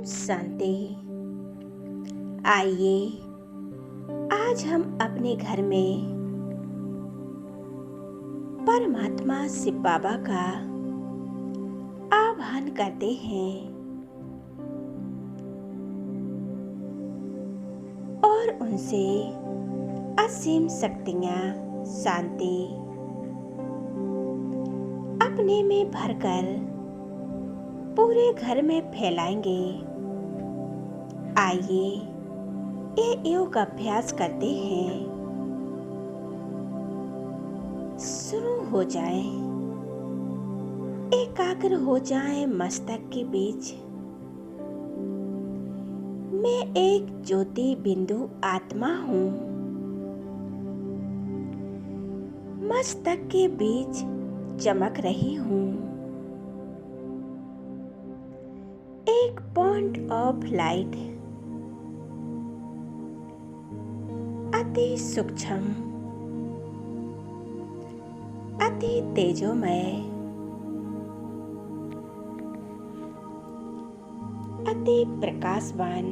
शांति। आइए आज हम अपने घर में परमात्मा शिव बाबा का आह्वान करते हैं और उनसे असीम शक्तियाँ, शांति अपने में भरकर पूरे घर में फैलाएंगे। आइए ये योग अभ्यास करते हैं। शुरू हो जाए, एकाग्र हो जाए मस्तक के बीच। मैं एक ज्योति बिंदु आत्मा हूँ। मस्तक के बीच चमक रही हूँ। एक पॉइंट ऑफ लाइट, अति सूक्ष्म, अति तेजोमय, अति प्रकाशवान,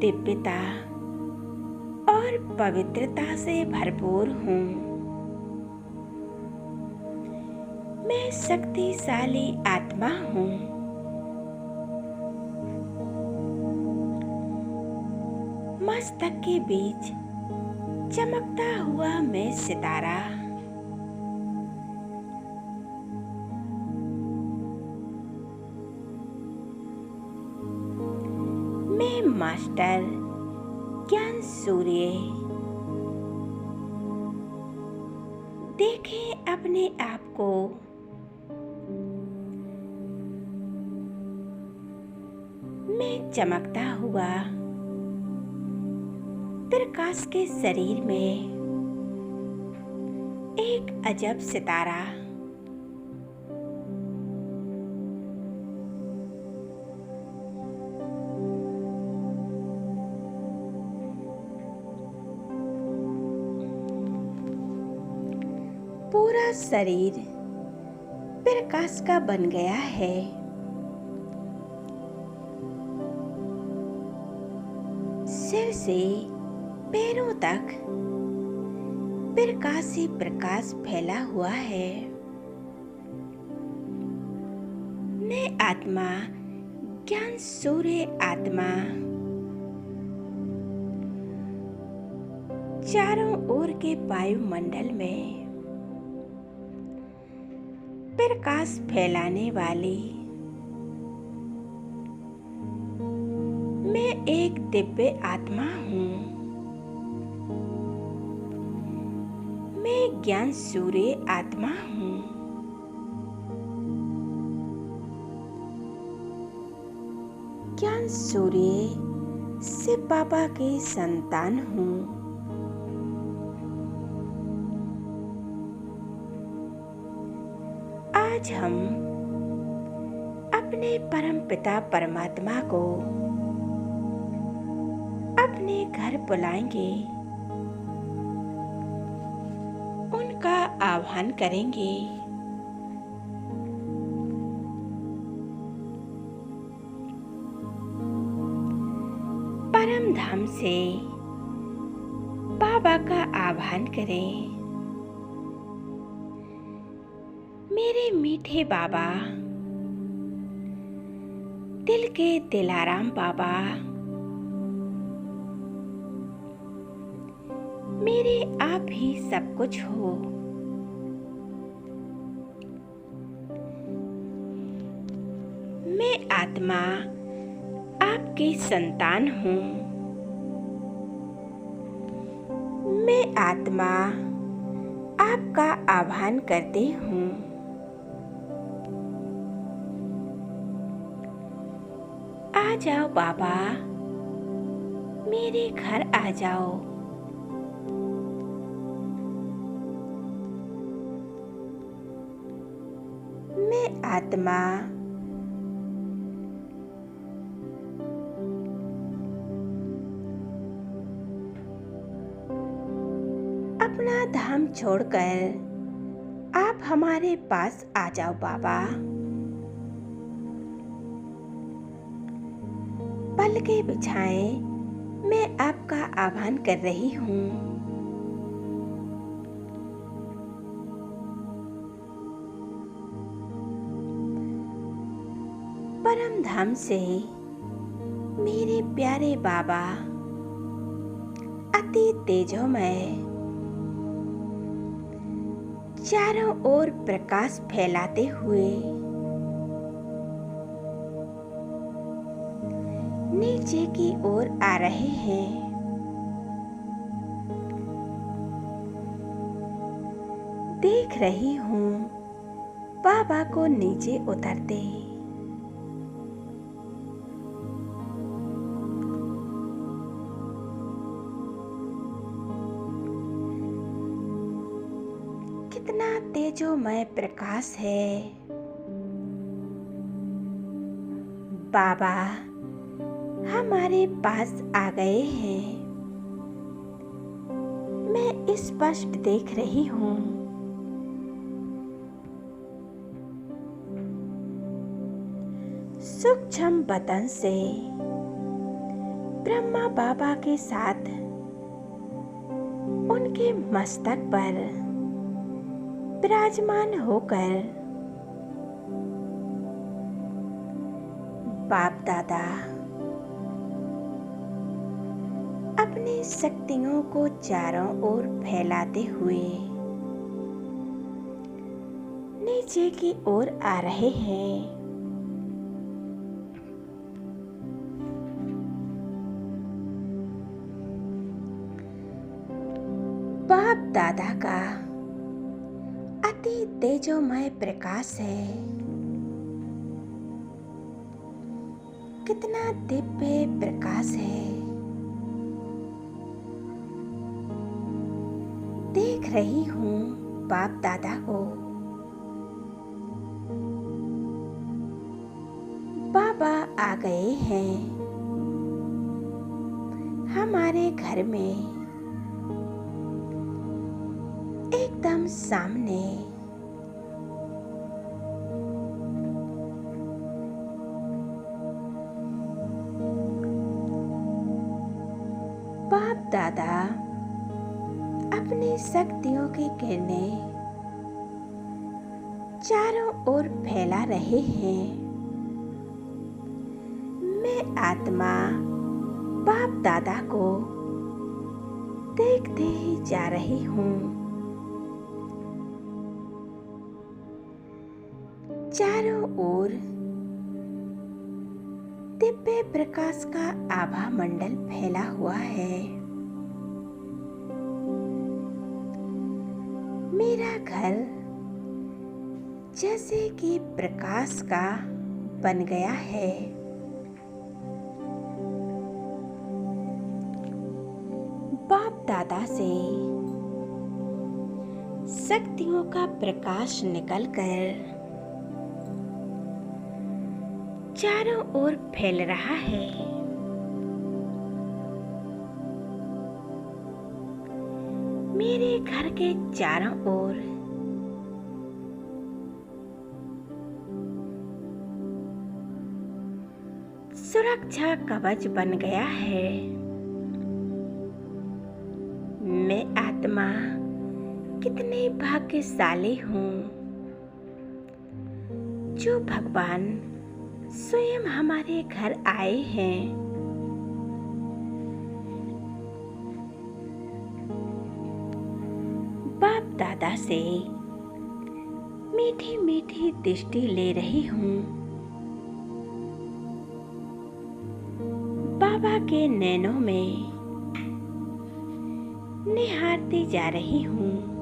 दिव्यता और पवित्रता से भरपूर हूँ। मैं शक्तिशाली आत्मा हूँ। मस्तक के बीच चमकता हुआ मैं सितारा। मैं मास्टर ज्ञान सूर्य। देखें अपने आप को। मैं चमकता हुआ प्रकाश के शरीर में एक अजब सितारा। पूरा शरीर प्रकाश का बन गया है। सिर से पैरों तक प्रकाश ही प्रकाश फैला हुआ है। मैं आत्मा ज्ञान सूर्य आत्मा चारों ओर के वायुमंडल में प्रकाश फैलाने वाली मैं एक दिव्य आत्मा हूँ। मैं ज्ञान सूर्य आत्मा हूँ। ज्ञान सूर्य शिव बाबा की संतान हूँ। आज हम अपने परम पिता परमात्मा को अपने घर बुलाएंगे। उनका आह्वान करेंगे। परम धाम से बाबा का आह्वान करें। मेरे मीठे बाबा, दिल के दिलाराम बाबा, मेरे आप ही सब कुछ हो। मैं आत्मा आपकी संतान हूँ। मैं आत्मा आपका आह्वान करती हूँ। आ जाओ बाबा, मेरे घर आ जाओ। मैं आत्मा अपना धाम छोड़कर आप हमारे पास आ जाओ बाबा। पलकें बिछाए मैं आपका आह्वान कर रही हूँ। परम धाम से मेरे प्यारे बाबा अति तेजोमय चारों ओर प्रकाश फैलाते हुए नीचे की ओर आ रहे हैं। देख रही हूँ बाबा को नीचे उतरते। कितना तेजोमय प्रकाश है। बाबा हमारे पास आ गए हैं। मैं स्पष्ट देख रही हूँ। सूक्ष्म बदन से ब्रह्मा बाबा के साथ उनके मस्तक पर विराजमान होकर बाप दादा अपनी शक्तियों को चारों ओर फैलाते हुए नीचे की ओर आ रहे हैं। बाप दादा का अति तेजोमय प्रकाश है। कितना दिव्य प्रकाश है। देख रही हूँ बाप दादा को। बाबा आ गए हैं हमारे घर में, एकदम सामने। बाप दादा अपनी शक्तियों की किरणें चारों ओर फैला रहे हैं। मैं आत्मा बाप दादा को देखते ही जा रही हूँ। चारों ओर दिव्य प्रकाश का आभा मंडल फैला हुआ है। मेरा घर जैसे कि प्रकाश का बन गया है। बाप दादा से शक्तियों का प्रकाश निकलकर चारों ओर फैल रहा है। मेरे घर के चारों ओर सुरक्षा कवच बन गया है। मैं आत्मा कितनी भाग्यशाली हूँ जो भगवान स्वयं हमारे घर आए हैं। बाप दादा से मीठी मीठी दृष्टि ले रही हूँ। बाबा के नैनों में निहारती जा रही हूँ।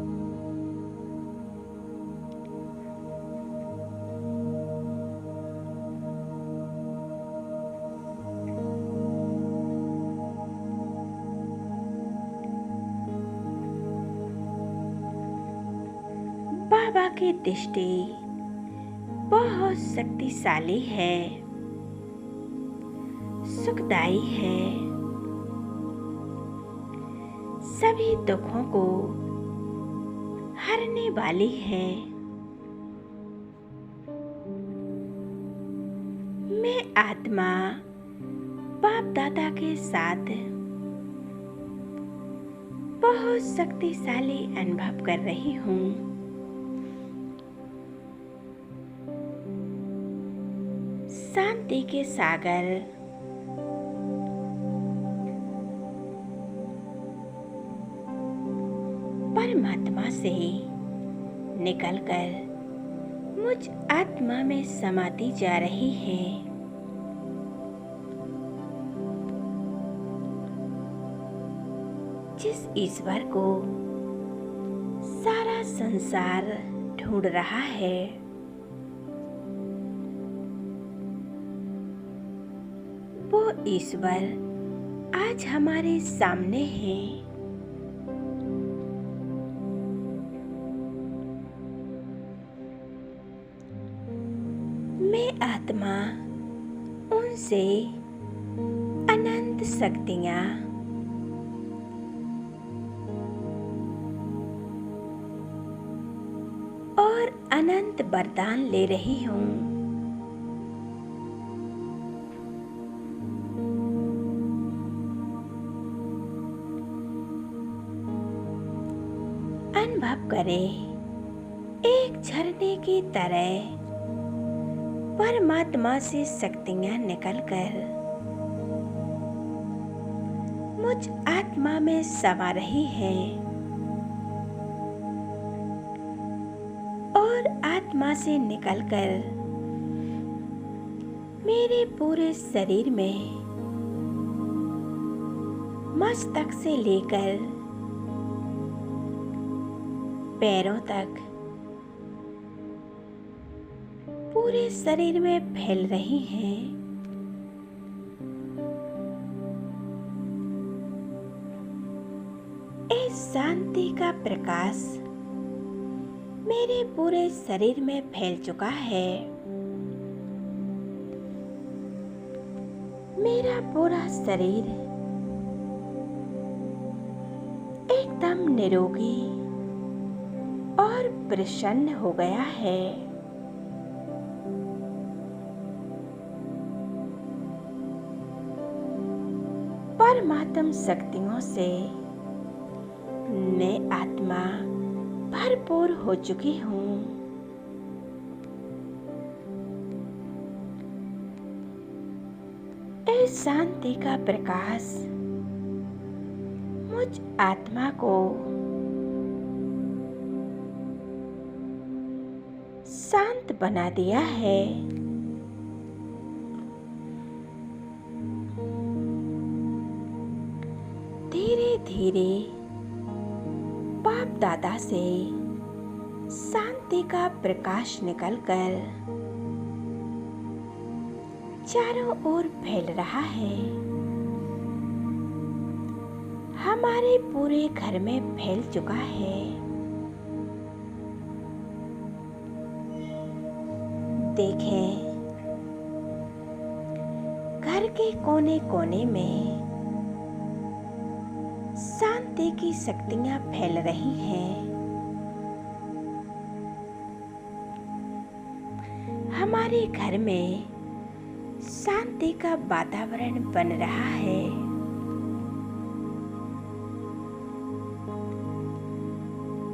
बाबा की दृष्टि बहुत शक्तिशाली है, सुखदायी है। सभी दुखों को हरने वाली है। मैं आत्मा बाप दादा के साथ बहुत शक्तिशाली अनुभव कर रही हूँ। शांति के सागर परमात्मा से निकलकर मुझ आत्मा में समाती जा रही है। जिस ईश्वर को सारा संसार ढूंढ रहा है, वो ईश्वर आज हमारे सामने है। मैं आत्मा उनसे अनंत शक्तियाँ और अनंत वरदान ले रही हूँ। अनुभव करें, एक झरने की तरह परमात्मा से शक्तियाँ निकलकर मुझ आत्मा में समा रही है और आत्मा से निकलकर मेरे पूरे शरीर में मस्तक से लेकर पैरों तक पूरे शरीर में फैल रही हैं। इस शांति का प्रकाश मेरे पूरे शरीर में फैल चुका है। मेरा पूरा शरीर एकदम निरोगी और प्रसन्न हो गया है। परमात्म शक्तियों से मैं आत्मा भरपूर हो चुकी हूँ। इस शांति का प्रकाश मुझ आत्मा को शांत बना दिया है। धीरे धीरे बाप दादा से शांति का प्रकाश निकलकर चारों ओर फैल रहा है। हमारे पूरे घर में फैल चुका है। देखें, घर के कोने कोने में शांति की शक्तियां फैल रही हैं। हमारे घर में शांति का वातावरण बन रहा है।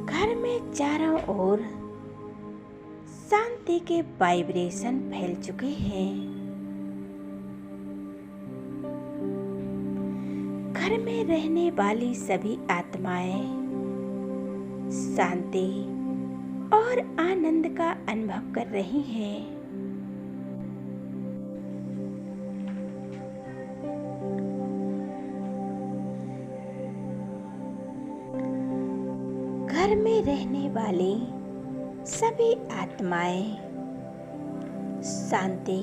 घर में चारों ओर शांति के वाइब्रेशन फैल चुके हैं। घर में रहने वाली सभी आत्माएं शांति और आनंद का अनुभव कर रही हैं। घर में रहने वाली सभी आत्माएं शांति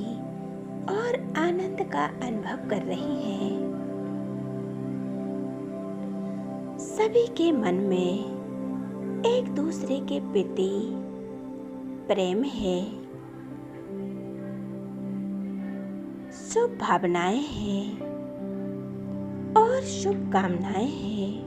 और आनंद का अनुभव कर रही हैं। सभी के मन में एक दूसरे के प्रति प्रेम है, शुभ भावनाएं हैं और शुभकामनाएं हैं।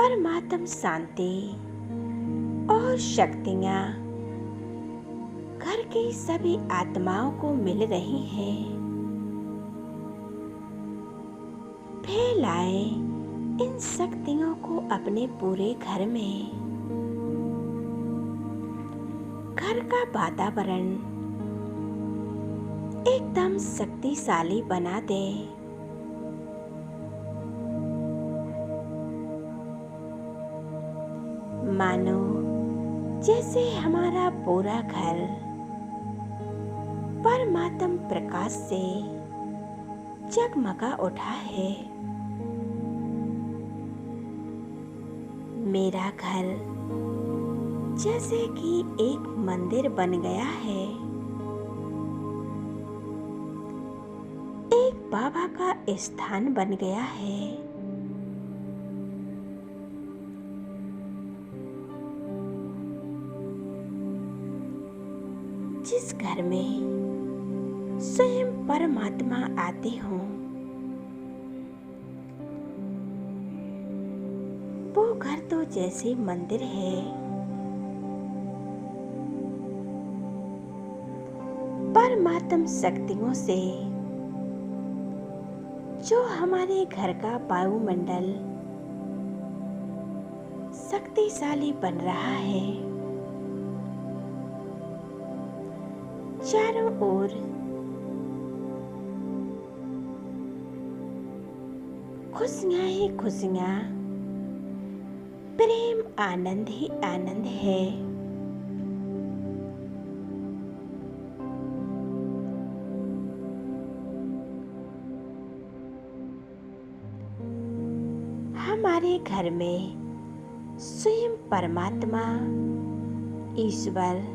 परमात्म शांति और शक्तियाँ घर की सभी आत्माओं को मिल रही हैं। फैलाए इन शक्तियों को अपने पूरे घर में। घर का वातावरण एकदम शक्तिशाली बना दे। मानो जैसे हमारा पूरा घर परमात्म प्रकाश से जगमगा उठा है। मेरा घर जैसे कि एक मंदिर बन गया है, एक बाबा का स्थान बन गया है। जिस घर में स्वयं परमात्मा आते हों, वो घर तो जैसे मंदिर है। परमात्म शक्तियों से जो हमारे घर का वायुमंडल शक्तिशाली बन रहा है, चारों ओर खुशियां ही खुशियां, प्रेम आनंद ही आनंद है। हमारे घर में स्वयं परमात्मा ईश्वर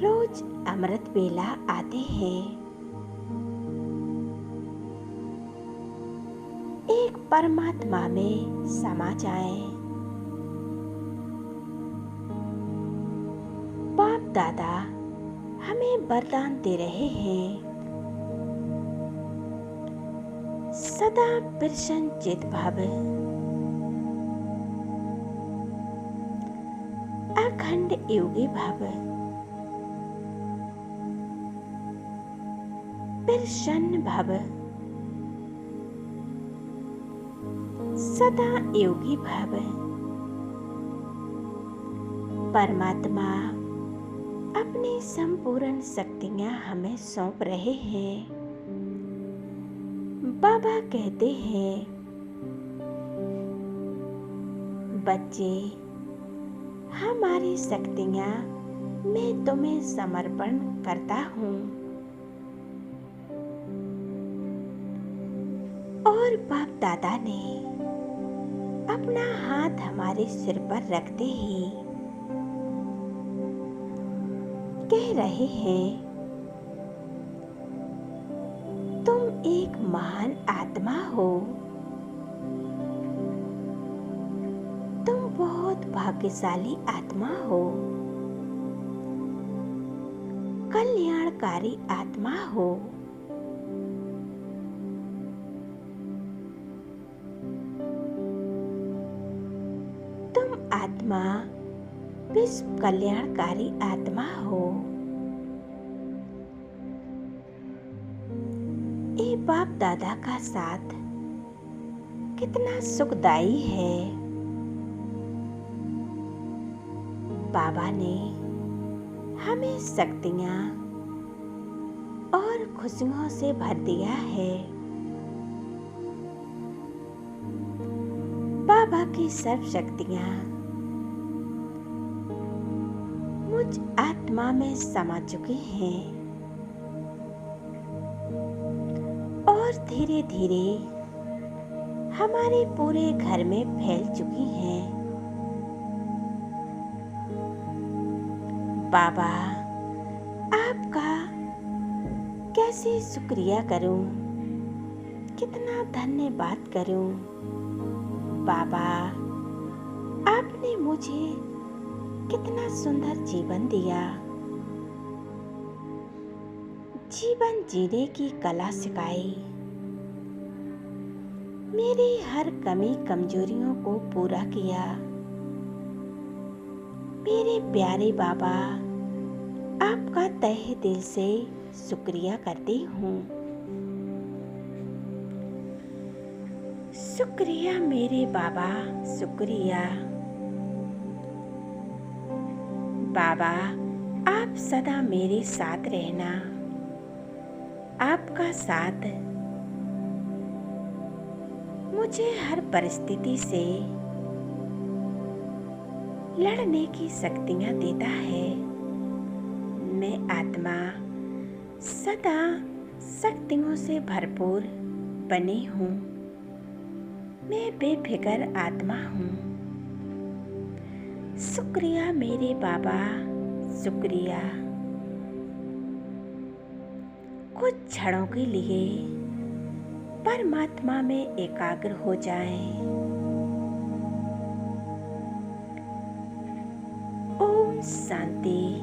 रोज अमृत बेला आते हैं। एक परमात्मा में समा जाएं। बाप दादा हमें वरदान दे रहे हैं, सदा प्रसन्न चित भव, अखंड योगी भव, प्रसन्न भव, सदा योगी भव। परमात्मा अपनी संपूर्ण शक्तियां हमें सौंप रहे हैं। बाबा कहते हैं, बच्चे हमारी शक्तियां मैं तुम्हें समर्पण करता हूँ। और बाप दादा ने अपना हाथ हमारे सिर पर रखते ही कह रहे हैं, तुम एक महान आत्मा हो। तुम बहुत भाग्यशाली आत्मा हो, कल्याणकारी आत्मा हो। तुम आत्मा विश्व कल्याणकारी आत्मा हो। ये बाप दादा का साथ कितना सुखदायी है। बाबा ने हमें शक्तियाँ और खुशियों से भर दिया है। बाबा की सर्व शक्तियाँ मुझ आत्मा में समा चुकी हैं और धीरे धीरे हमारे पूरे घर में फैल चुकी हैं। बाबा आपका कैसे शुक्रिया करूं, कितना धन्यवाद करूं। बाबा आपने मुझे कितना सुंदर जीवन दिया, जीवन जीने की कला सिखाई। मेरी हर कमी कमजोरियों को पूरा किया। मेरे प्यारे बाबा, आपका तहे दिल से शुक्रिया करती हूँ। शुक्रिया मेरे बाबा, शुक्रिया। बाबा, आप सदा मेरे साथ रहना। आपका साथ मुझे हर परिस्थिति से लड़ने की शक्तियाँ देता है। मैं आत्मा सदा शक्तियों से भरपूर बनी हूँ। मैं बेफिक्र आत्मा हूँ। शुक्रिया मेरे बाबा, शुक्रिया। कुछ क्षणों के लिए परमात्मा में एकाग्र हो जाएं। ओम शांति।